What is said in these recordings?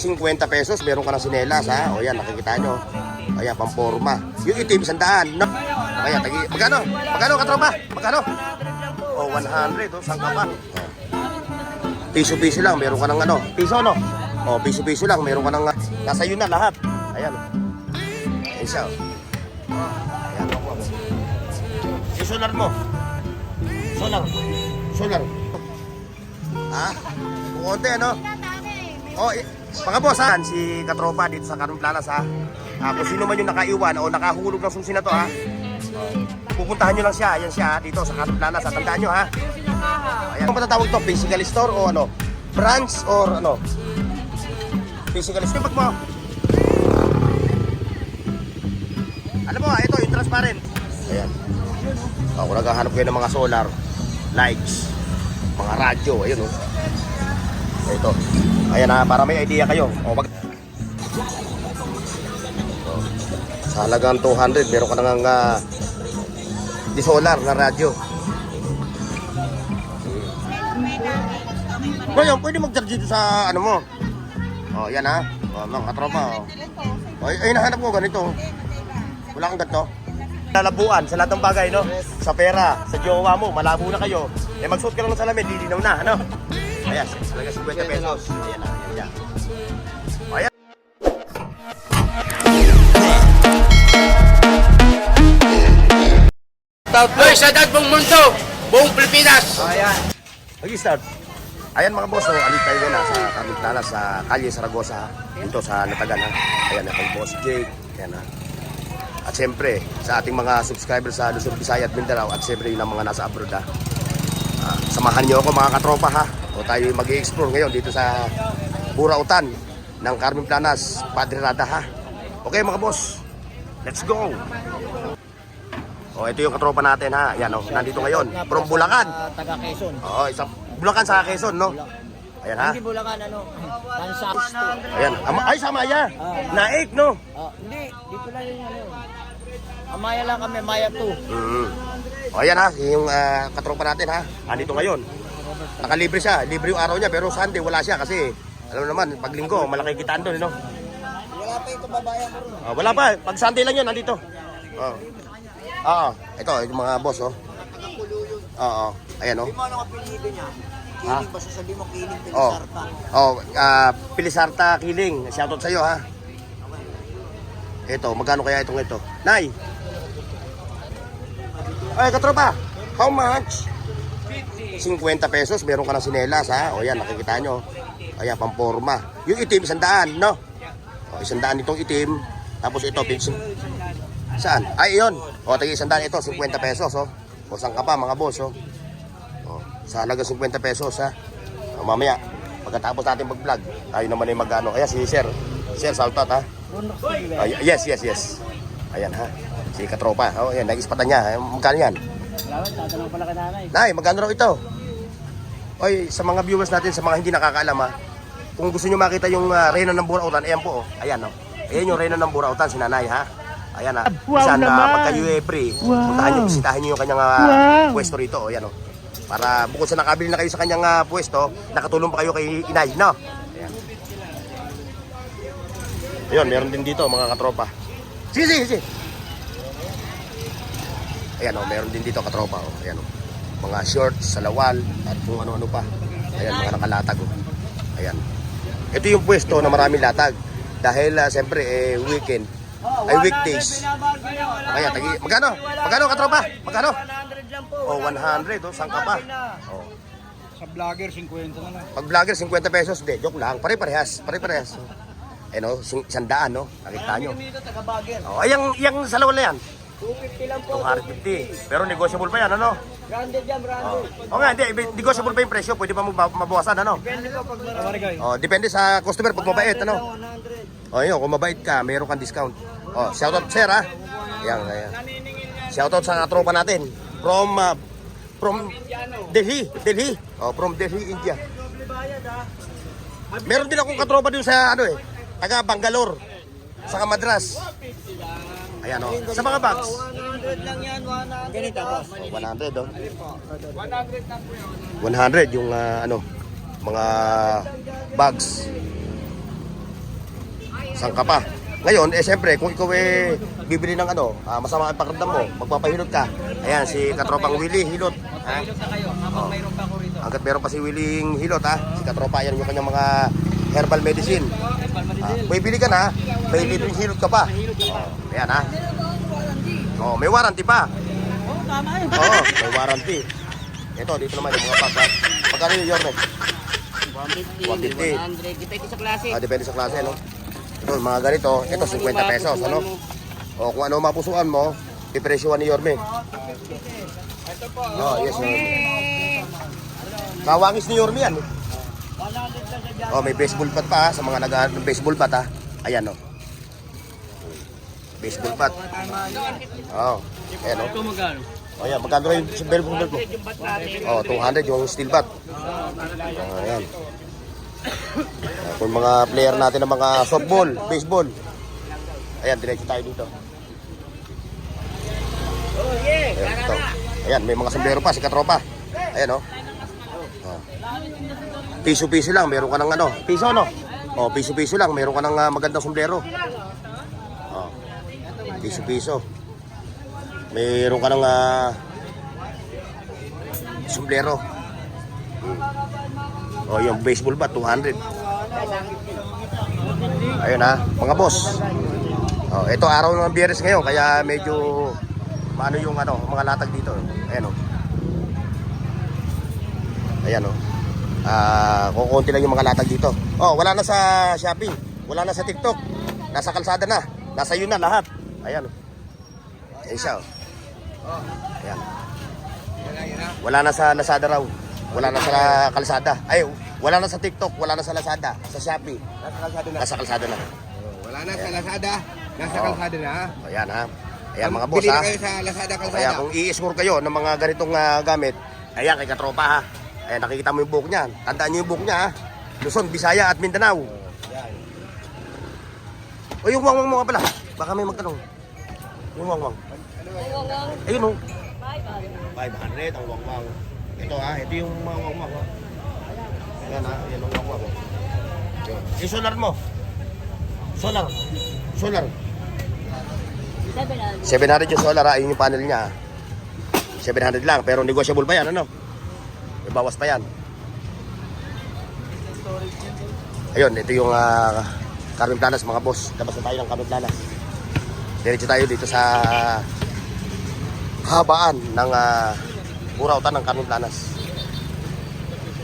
50 pesos, meron ka ng sinelas ha. O yan, nakikita nyo. Ayan, pamporma. Yung itim, 100. No? Ayan, magkano? Magkano katropa? Magkano? O, 100. O, saan ka pa? Piso-piso lang, meron ka ng ano. Piso, no? O, piso-piso lang, meron ka ng... Nasa yun na lahat. Ayan. Ayan siya. Ayan, ako. Yung solar mo. Solar. Solar. Ha? Kukunti, ano? O, mga boss ha, si katropa dito sa Carmen Planas ha. Kung sino man yung nakaiwan o nakahulog ng susi na to ha, pupuntahan nyo lang siya. Ayan siya dito sa Carmen Planas. Tandaan nyo ha. Ayan. Ano patatawag to? Physical store o ano? Branch or ano? Physical store. Pag mo. Alam mo ha, ito yung transparent. Ayan. Kung naghahanap kayo ng mga solar, lights, mga radyo, ayun o. Ito. Ayan na, para may idea kayo. O, sa halagang 200, meron ka nang di solar na radyo. Ngayon, pwede mag-charge dito sa ano mo. O, yan ha. O, mga katropa. O, ay, nahanap ko ganito. Wala kang ganito. Lalabuan sa lahat ng bagay, no? Sa pera, sa jowa mo, malabo na kayo. Eh, magsuot ka lang ng salamin, lilinaw na, ano? Ayan, talaga 50 pesos. Ayan na, ayan. Ayan. Hoy, sa dad buong mundo, buong Pilipinas. Ayan. Mag-start. Ayan mga boss, alit tayo na sa Carmen Planas, sa Kalye Saragosa, dito sa Natagan ha. Ayan na kay Boss Jake. Ayan na. At siyempre, sa ating mga subscribers sa Luzon, Visayas at Mindanao, at siyempre yung mga nasa abroad ha. Samahan nyo ako mga katropa ha. O tayo mag-i-explore ngayon dito sa Burautan ng Carmen Planas, Padre Rada ha. Okay mga boss, let's go. O ito yung katropa natin ha. Ayan o, nandito ngayon from Bulacan. Taga Quezon. Oo, isang Bulacan sa Quezon no. Ayan ha. Hindi Bulacan ano, Pansasto. Ayan, ay sa Maya. Naik no. Hindi, dito lang yung ano. Amaya lang kami, Maya 2. O ayan ha, yung katropa natin ha. Nandito ngayon. Nakalibre siya, libre yung araw niya pero Sunday wala siya kasi alam naman, pag linggo malaki kitaan doon, no? Wala pa yung kababayan ko rin. Wala pa, pag Sunday lang yun nandito. Oo, ito yung mga boss oh. Oo, ayan oh. Hindi mo ano kapilido niya. Kiling ba sasabihin mo kiling Oh. Pilisarta? Oh, Pilisarta Kiling. Shoutout sa iyo ha. Ito, magkano kaya itong ito? Nay. Ay, katropa. How much? 50 pesos, meron ka ng sinelas ha. O yan, nakikita nyo. Ayan, pamporma. Yung itim, 100, no? O, 100 itong itim. Tapos ito, saan? Ay, yun. O, tagi 100 ito, 50 pesos, oh. O, saan ka pa, mga boss, oh. O, sa halaga 50 pesos, ha. O, mamaya, pagkatapos natin mag-vlog, tayo naman ay mag-ano. Ayan, si Sir. Sir, shoutout, ha. Yes. Ayan, ha. Si katropa. O, ayan, nag-ispatan niya. Magkano yan? Salamat, tatanong pala ka nanay. Nay, magkano raw ito? Oy, sa mga viewers natin, sa mga hindi nakakaalam ha, kung gusto nyo makita yung reyna ng Burautan, ayan po, ayan o. Ayan yung reyna ng Burautan, si Nanay ha. Ayan ha. Saan pagka kayo free, puntahan nyo, bisitahin nyo yung kanyang pwesto rito, ayan o. Para bukod sa nakabili na kayo sa kanyang pwesto, nakatulong pa kayo kay Inay, no? Ayan. Ayun, meron din dito mga katropa. Sige. Ayan o, meron din dito katropa o. Ayan o. Mga shorts, salawal, at kung ano-ano pa. Ayan, mga nakalatag o. Ayan. Ito yung pwesto na maraming latag. Dahil, siyempre, weekend. Ay, weekdays. Ayan, magkano? Magkano katropa? Magkano? 100 lang po. O, 100 o. Saan ka pa? O. Sa vlogger, 50 na lang. Pag vlogger, 50 pesos. Di, joke lang. Pare-parehas. Ayan o, 100 no? Nakita nyo. Dito, taga-bagger. O, ay, yung salawal na yan. 250 lang po. 250. Pero negotiable pa yan, ano? Branded yan, branded. O nga, hindi. Negotiable pa yung presyo. Pwede pa mabawasan, ano? Depende po pag marami. O, depende sa customer pag mabait, ano? 100. O, yun, kung mabait ka, mayroon kang discount. O, shoutout, sir, ha? Ayan. Shoutout sa tropa natin. From Delhi. O, from Delhi, India. Meron din akong katropa din sa, ano taga Bangalore. Sa Madras. Ayan o. Sa mga bags. 100 lang yan, 100. Ganito po. 100 o. 100 yung mga bags. Sangka pa. Ngayon, siyempre, kung ikaw bibili ng masama ang pakiramdam mo, magpapahilot ka. Ayan, si katropang Willie Hilot. Ha? Hilot na kayo, habang mayroon pa ako rito. Hanggat meron pa si Willie Hilot, ha? Si katropa, yan yung kanyang mga herbal medicine. Bibili ka na, may libreng hilot ka pa. Ayan, ha? May warranty pa. Oo, tama yun. May warranty. Ito, dito naman yung mga pack, ha? Magkano yung Yorme? 150, 100, depende sa klase. Depende sa klase, no? Ito, mga ganito, ito 50 pesos, ano? O kung ano mapusuan mo, ipresyohan ni Yorme. Yes, kawangis ni Yorme yan. May baseball bat pa, sa mga nag ng baseball bat, ha? Ayan, no? Baseball bat. Ayan, no? Ito magkano? Ayan, magkano rin yung baseball bat mo? 200 yung steel bat. Ayan. Kung mga player natin ng mga softball, baseball. Ayan, diretso tayo dito. Ayan, ito. Ayan, may mga sombrero pa, si katropa. Ayan, oh. Piso-piso lang, meron ka ng piso, no? Piso-piso lang, meron ka ng magandang sombrero. Piso-piso. Meron ka ng sombrero. Yung baseball bat, 200. Ayun, ha, mga boss. Ito araw ng Biyernes ngayon, kaya medyo maano yung mga latag dito. Ayan, Ayan, kukunti lang yung mga latag dito. Wala na sa Shopee, wala na sa TikTok. Nasa kalsada na, nasa yun na lahat. Ayan, Ayan siya, Ayan. Wala na sa Lazada raw. Wala na sa kalsada. Wala na sa TikTok, wala na sa Lazada, sa Shopee. Nasa kalsada na. Wala na sa Lazada, nasa kalsada na. Ayan, ha. Ayan, mga boss, Bili ha. na kayo sa Lazada, kalsada. Kaya kung i-score kayo ng mga ganitong gamit, ayan, kay katropa, ha. Ayan, nakikita mo yung buhok niya. Tandaan niyo yung buhok niya, ha. Luzon, Visaya at Mindanao. Yung wangwang mo nga pala. Baka may magtanong. Yung wangwang. Ayun, 500 ang wangwang. Ito, ha. Ito yung mga wangwang, ha. Ayan, ha. Ayan ang wangwang. Yung solar mo. Solar. 700 yung solar, ha. Ayun yung panel niya, ha. 700 lang, pero negotiable pa yan, ano? May bawas pa yan. Ayun, ito yung Carmen Planas, mga boss. Labas na tayo ng Carmen Planas. Diretso tayo dito sa habaan ng Burautan ng Carmen Planas.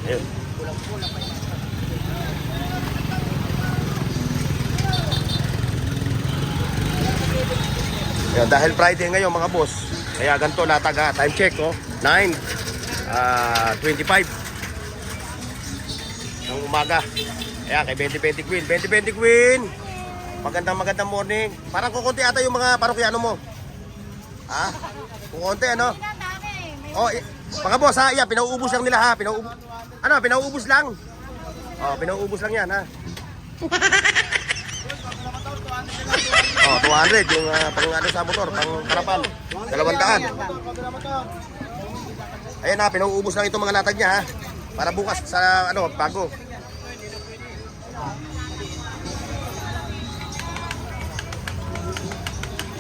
Ayun. Ayun, dahil Friday ngayon, mga boss, kaya ganito latag, ha. Time check, 9:25 ng umaga. Ayan, kay 20-20 Queen. 20-20 Queen! Magandang morning. Parang kukunti ata yung mga parokyano mo. Ha? Kukunti, ano? Mga boss, ha? Yan, pinauubos lang nila, ha? Pinauubos lang. Pinauubos lang yan, ha? 200 yung pang sa motor, pang karapal. 200. Ayan, ha, pinauubos lang itong mga latag niya, ha. Para bukas sa bago.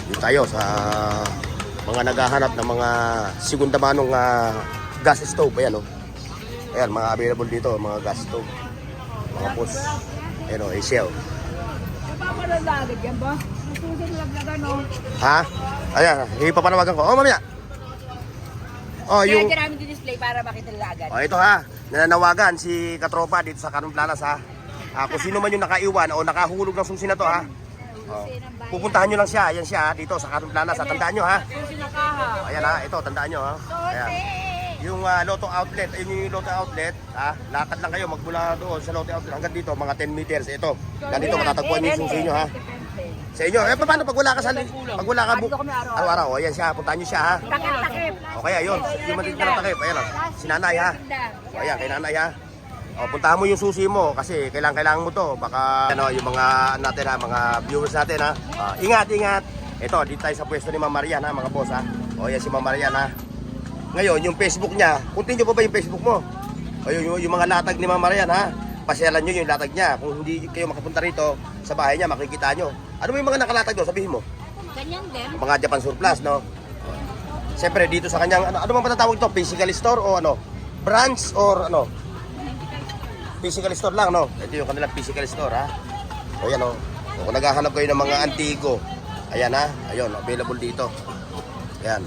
Dito tayo sa mga naghahanap ng mga segunda manong gas stove. Ayan, Ayan, mga available dito, mga gas stove. Mga boss. Ayan, Shell. Lagad yan ba? Masusunod laglagan, no? Ha? Ayan, ipapanawagan ko. Mamaya. Kaya namin display para makita nila agad. Ito, ha. Nananawagan si katropa dito sa Carmen Planas, ha. Kung sino man yung nakaiwan o nakahulog ng susi na to, ha. Pupuntahan nyo lang siya. Ayan siya, ha, dito sa Carmen Planas, ha. Tandaan nyo, ha. Ayan, ha. Ito, tandaan nyo, ha. Ayan. Yung Lotto Outlet, yung Lotto Outlet, ha. Lakad lang kayo, magmula doon sa Lotto Outlet hanggang dito, mga 10 meters. Ito, nandito matatagpuan yung susi nyo, ha. Sa inyo, paano pag wala ka araw-araw, ayan siya, puntahan nyo siya, ha. Takip. Okay, ayun, yung matigil na takip, ayan, si nanay, ha. Ayan, kay nanay, ha. Puntahan mo yung susi mo kasi kailangan mo to. Baka yung mga natin, ha, mga viewers natin, ha. Ingat. Ito, dito tayo sa pwesto ni Ma'am Marian, ha, mga boss, ha. Ayan si Ma'am Marian, ha. Ngayon, yung Facebook niya, continue pa ba yung Facebook mo? Yung mga latag ni Ma'am Marian, ha. pasyalan nyo yung latag niya. Kung hindi kayo makapunta rito sa bahay niya, makikita nyo. Ano mo yung mga nakalatag doon? Sabihin mo. Ganyan din. Mga Japan Surplus, no? Siyempre, dito sa kanyang, ano bang matatawag ito? Physical store o ano? Branch or ano? Physical store lang, no? Ito yung kanilang physical store, ha? O yan, o. Kung naghahanap kayo ng mga antigo, ayan, ha? Ayun, available dito. Yan.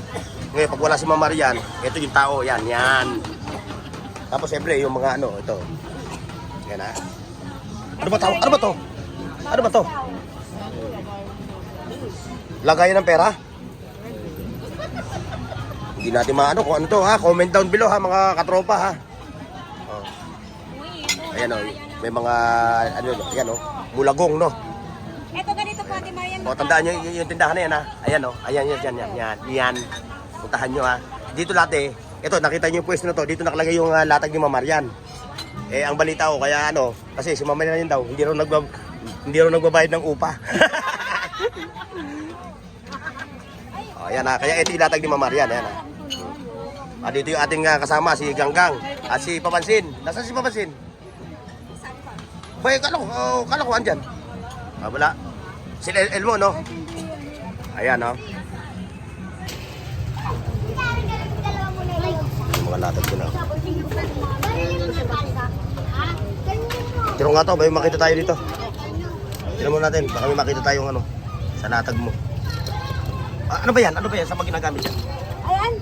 Ngayon, pag wala si Mama Marian, ito yung tao, yan, yan. Tapos, siyempre, yung mga ano, ito. Yan, ha? Ano ba to? Ano ba to? Ano ba to? Lagayan ng pera? Hindi natin maano kung ano to, ha? Comment down below, ha, mga katropa, ha? Oh. Ayan, o. May mga, ano, ayan, o. Mulagong, no? Ito ganito po, Ate Marian. O, tandaan nyo yung tindahan na yan, ha? Ayan, o. Ayan, yan. Puntahan nyo, ha? Dito dati, ito, nakita nyo yung pwesto na to. Dito nakalagay yung latag ni Mama Marian. Eh, ang balita ko, kaya ano, kasi si Mama Marian daw, hindi raw nagbabayad ng upa. O, ayan, ha? Kaya ito yung latag ni Mama Marian, ayan, ha? Dito yung ating kasama, si Ganggang at si Papansin. Nasaan si Papansin? Bay, kala ko andyan. Wala. Si Elmo, no? Ayan, no? Yung mga latag ko na. Tiro nga to, may makita tayo dito. Tiro mo natin, baka may makita tayong ano, sa latag mo. Ano ba yan? Ano ba yan? Saan ba ginagamit yan? Ayan.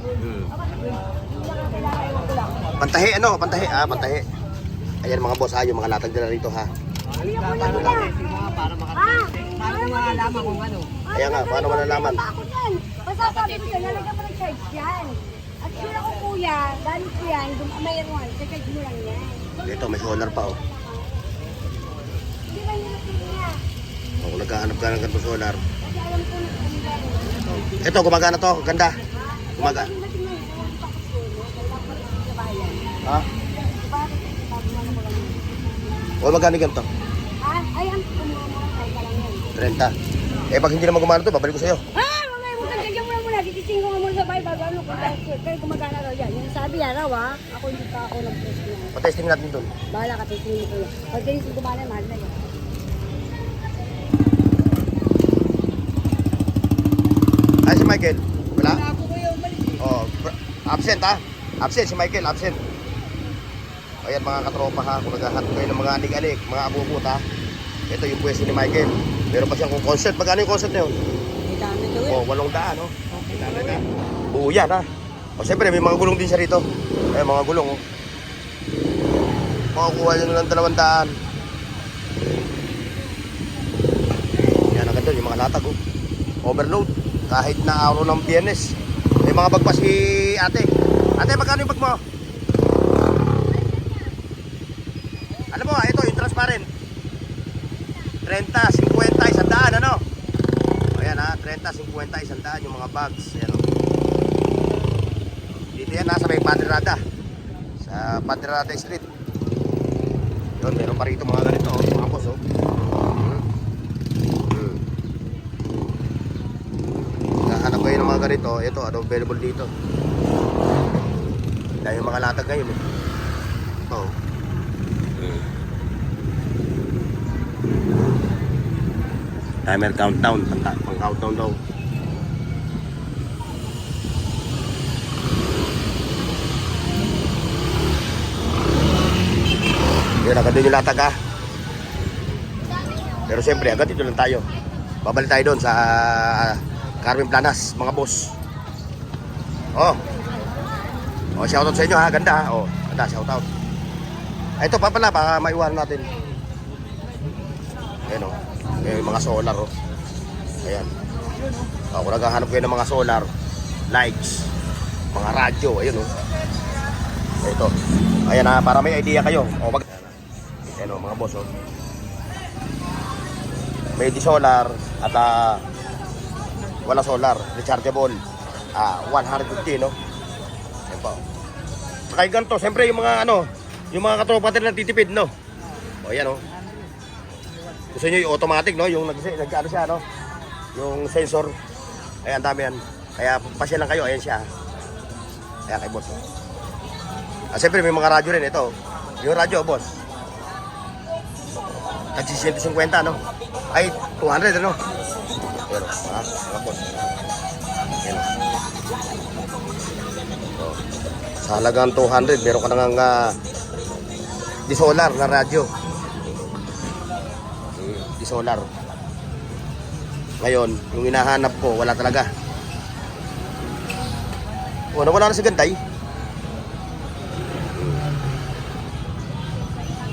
Pantahi, ano? Pantahi. Pantahi. Ayan mga boss, yung mga latag nila rito, ha? Para malaman kung ano. Kaya nga, paano malalaman? Ako yan. Basta sabi ko sa'yo, nalagyan mo ng charge yan. At sure ako kuya, gamit ko yan, mayroon, charge mo lang yan. Ito, may solar pa, oh. Hindi ba yun ang niya? Kung naghahanap ka ng ganito solar. Kasi alam ko na kung Ito, gumagana to. Ganda. Gumagana. Ha? O, magkano ganito? Ay, ang kumamahal ka lang yan. 30. Eh, pag hindi naman gumana to, babalik ko sa'yo. Mamaya mo kang mo lang muna. Titising ko nga muna sa bahay bago ano kung dahil gumagana raw yan. Yung sabi yan raw ako hindi pa ako nag-test na. Patesting natin dun. Bahala ka, testing mo ko yan. Pag tinising gumana, mahal na yan. Ay, si Michael. Wala? Oh, absent, ha? Absent, si Michael, absent. Ayan mga katropa, ha, kung naghahanap kayo ng mga alig-alig, mga abubot, ha. Ito yung pwesto ni Michael. Meron pa siyang kung concert. Magkano yung concert na yun? Oh, 800, no? Buo yan, ha. O, siyempre, may mga gulong din siya rito. Ayan, mga gulong, oh. Makakuha nyo ng 200. Yan, ang ganda, yung mga latag, oh. Overload. Kahit na araw ng Biyernes. May mga bag pa si ate. Ate, magkano yung bag mo? Alam mo, ito yung transparent. 30, 50, 100, ano? Ayan, ha, 30, 50, 100 yung mga bags. Ayan, o. Dito yan, nasa may Padre-Rada. Sa Padre-Rada Street. Yun, meron pa rito mga ganito, mga boss, oh. Hanap kayo ng mga ganito, ito, ano available dito. Dahil yung mga latag ngayon, eh. Ito. Timer countdown, pang countdown daw. Yun, agad doon yung latag, ha. Pero siyempre, agad dito lang tayo. Babalik tayo doon sa Carmen Planas, mga boss. Oh, shoutout sa inyo, ha. Ganda, ha. Oh, ganda, shoutout. Ito pa pala, baka maiwan natin. Ayan, oh. May mga solar, oh. Ayan. Oh, kung naghahanap kayo ng mga solar, lights, mga radyo, ayun, oh. Ito. Ayan, ha, para may idea kayo. Oh, ayan, oh, mga boss, oh. May di solar at wala solar, rechargeable. 150, no? Ayan po. Saka yung ganito, siyempre yung mga ano, yung mga katropa natin nagtitipid, no? O, ayan, oh. Gusto nyo yung automatic, no? Yung ano siya, no? Yung sensor. Ayan, dami yan. Kaya pasya lang kayo, ayan siya. Ayan kay boss. Siyempre may mga radyo rin, ito. Yung radyo, boss. Tagsi 150, no? Ay, 200, ano? Ayan, mga boss. Ayan. Oh. Sa halagang 200, meron ka nang di solar na radyo. Di solar. Ngayon, yung hinahanap ko, wala talaga. Wala na si Ganday.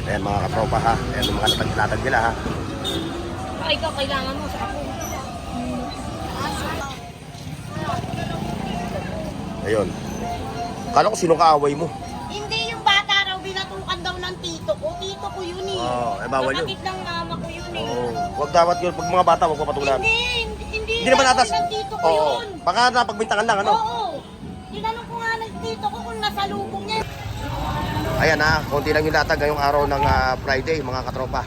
Ayan mga katropa ha. Ayan yung mga latag-latag nila ha. Ay, ikaw, kailangan mo sa ako. Ayun. Kala ko sino kaaway mo. Hindi, yung bata raw binatukan daw ng tito ko. Tito ko yun eh. Bawal yun. Kapatid ng mama ko yun eh. Huwag dapat yun. Pag mga bata, huwag ko patulan. Hindi naman atas. ng tito ko Oo. yun. Baka napagbintangan lang, ano? Oo. Tinanong ko nga ng tito ko kung nasa lubong niya. Ayan ha, konti lang yung latag ngayong araw ng Friday, mga katropa.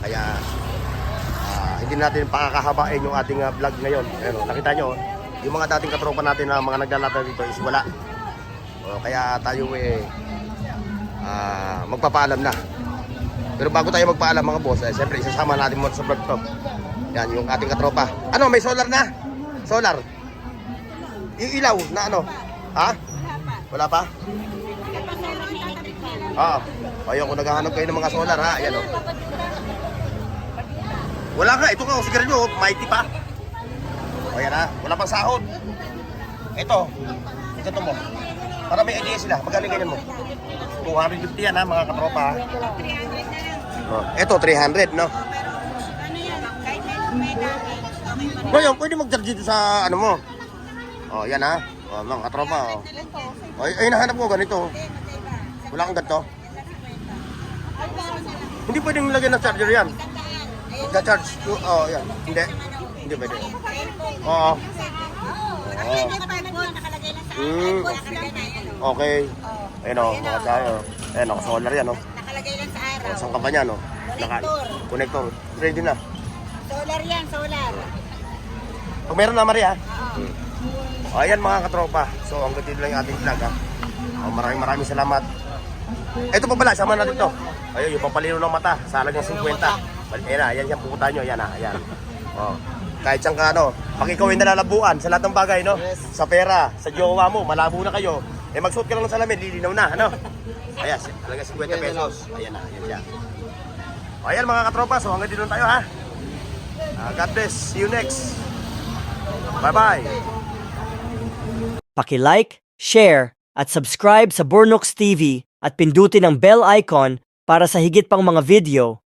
Kaya hindi natin pakakahabain yung ating vlog ngayon. Ayan, nakita nyo, yung mga dating katropa natin na mga naglalatag dito is wala. Kaya tayo magpapaalam na. Pero bago tayo magpaalam mga boss, siyempre isasama natin mo sa vlog to. Yan, yung ating katropa. Ano, may solar na? Solar? Yung ilaw na ano? Ha? Wala pa? Ayaw ko naghahanap kayo ng mga solar ha. Ayan o. Wala nga, ito nga, sigarilyo, mighty pa. Ayan ha, wala pang sahod. Ito mo. Para may idea sila, magaling ganyan mo. 250 yan ha, mga katropa ha. Ito, 300 no. Ano yan? Kahit may dami. Ngayon, pwede mag-charge dito sa ano mo. Yan ha. Mga katropa. Ay, nahanap ko ganito. Wala kang ganito. Hindi pwedeng lagyan ng charger yan. Ga-charge. Yan. Hindi pwede. Oo. Okay. Ayun o, mga tayo. Ayun o, solar yan o. Nakalagay lang sa araw. Saan ka pa niyan o? Connector. Ready na. Solar yan, solar. Pag meron na, Maria. Ayan mga katropa. So, hanggang dito lang yung ating vlog ha. Maraming salamat. Ito pa pala, sama natin to. Ayun, yung papalino ng mata. Sa halagang 50. Ayan na, ayan yung pupunta nyo. Ayan na, ayan. Kahit siyang pag ikaw ay nalalabuan sa lahat ng bagay, no? Sa pera, sa jowa mo, malabo na kayo. Magsuot ka lang ng salamin, lilinaw na, ano? Ayan, halagang 50 pesos. Ayan na, ayan siya. Ayan mga katropa, so hanggang dito lang tayo ha. God bless, see you next. Bye-bye. Paki-like, share, at subscribe sa Bornox TV at pindutin ang bell icon para sa higit pang mga video.